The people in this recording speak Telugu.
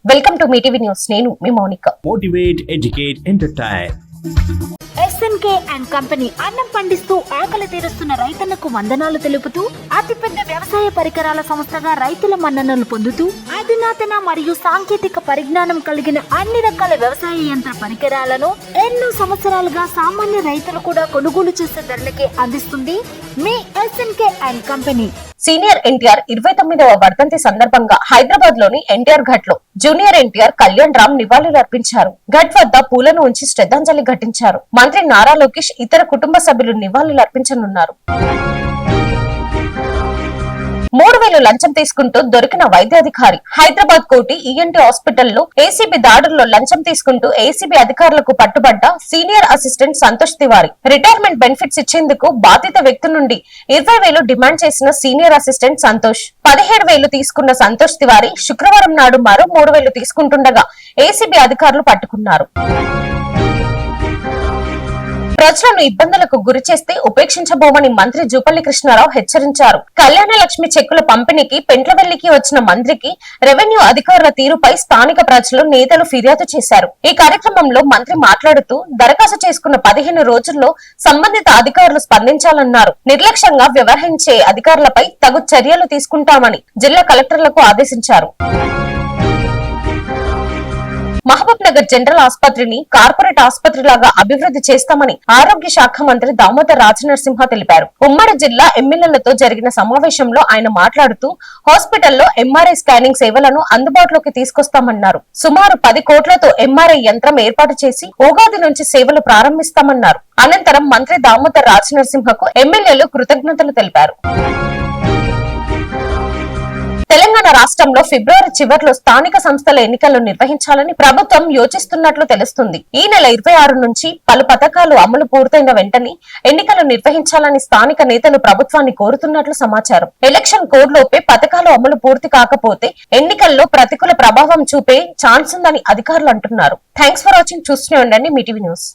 Welcome to Mee TV news. నేను మీ Mounika. Motivate, educate, entertain. SNK and company అన్నం పండిస్తూ ఆకలి తీరుస్తున్న రైతన్నకు వందనాలు తెలుపుతూ అతిపెద్ద వ్యవసాయ పరికరాల సంస్థగా రైతుల మన్ననలు పొందుతూ అధునాతన మరియు సాంకేతిక పరిజ్ఞానం కలిగిన అన్ని రకాల వ్యవసాయ యంత్ర పరికరాలను ఎన్నో సంవత్సరాలుగా సామాన్య రైతులు కూడా కొనుగోలు చేసే ధరలకే అందిస్తుంది మీ SNK and company. Senior NTR 29వ వర్ధంతి సందర్భంగా హైదరాబాద్ లోని ఎన్టీఆర్ ఘట్ లో జూనియర్ ఎన్టీఆర్ కళ్యాణ్ రామ్ నివాళులు అర్పించారు. ఘట్ వద్ద పూలను ఉంచి శ్రద్ధాంజలి ఘటించారు. మంత్రి నారా లోకేష్ ఇతర కుటుంబ సభ్యులు నివాళులు అర్పించనున్నారు. 3,000 లంచం తీసుకుంటూ దొరికిన వైద్యాధికారి. హైదరాబాద్ కోటి ఈఎన్టీ హాస్పిటల్లో ఏసీబీ దాడుల్లో లంచం తీసుకుంటూ ఏసీబీ అధికారులకు పట్టుబడ్డ senior assistant Santosh Tiwari. Retirement benefits ఇచ్చేందుకు బాధిత వ్యక్తి నుండి 20,000 డిమాండ్ చేసిన సీనియర్ అసిస్టెంట్ సంతోష్ 17,000 తీసుకున్న సంతోష్ తివారీ శుక్రవారం నాడు మరో 3,000 తీసుకుంటుండగా ఏసీబీ అధికారులు పట్టుకున్నారు. ప్రజలను ఇబ్బందులకు గురి చేస్తే ఉపేక్షించబోమని మంత్రి జూపల్లి కృష్ణారావు హెచ్చరించారు. కళ్యాణ లక్ష్మి చెక్కుల పంపిణీకి పెంట్లవెల్లికి వచ్చిన మంత్రికి రెవెన్యూ అధికారుల తీరుపై స్థానిక ప్రజలు, నేతలు ఫిర్యాదు చేశారు. ఈ కార్యక్రమంలో మంత్రి మాట్లాడుతూ దరఖాస్తు చేసుకున్న 15 రోజుల్లో సంబంధిత అధికారులు స్పందించాలన్నారు. నిర్లక్ష్యంగా వ్యవహరించే అధికారులపై తగు చర్యలు తీసుకుంటామని జిల్లా కలెక్టర్లకు ఆదేశించారు. మహబూబ్ నగర్ జనరల్ ఆసుపత్రిని కార్పొరేట్ ఆసుపత్రిలాగా అభివృద్ధి చేస్తామని ఆరోగ్య శాఖ మంత్రి దామోదర్ రాజనరసింహ తెలిపారు. ఉమ్మడి జిల్లా ఎమ్మెల్యేలతో జరిగిన సమావేశంలో ఆయన మాట్లాడుతూ హాస్పిటల్లో ఎంఆర్ఐ స్కానింగ్ సేవలను అందుబాటులోకి తీసుకొస్తామన్నారు. సుమారు 10 కోట్లతో ఎంఆర్ఐ యంత్రం ఏర్పాటు చేసి ఉగాది నుంచి సేవలు ప్రారంభిస్తామన్నారు. అనంతరం మంత్రి దామోదర్ రాజనరసింహకు ఎమ్మెల్యేలు కృతజ్ఞతలు తెలిపారు. తెలంగాణ రాష్ట్రంలో ఫిబ్రవరి చివర్లో స్థానిక సంస్థల ఎన్నికలు నిర్వహించాలని ప్రభుత్వం యోచిస్తున్నట్లు తెలుస్తుంది. ఈ నెల 26 నుంచి పలు పథకాలు అమలు పూర్తయిన వెంటనే ఎన్నికలు నిర్వహించాలని స్థానిక నేతలు ప్రభుత్వాన్ని కోరుతున్నట్లు సమాచారం. ఎలక్షన్ కోడ్ లోపే పథకాలు అమలు పూర్తి కాకపోతే ఎన్నికల్లో ప్రతికూల ప్రభావం చూపే ఛాన్స్ ఉందని అధికారులు అంటున్నారు. Thanks for watching. చూస్తూనే ఉండండి మీటీవీ న్యూస్.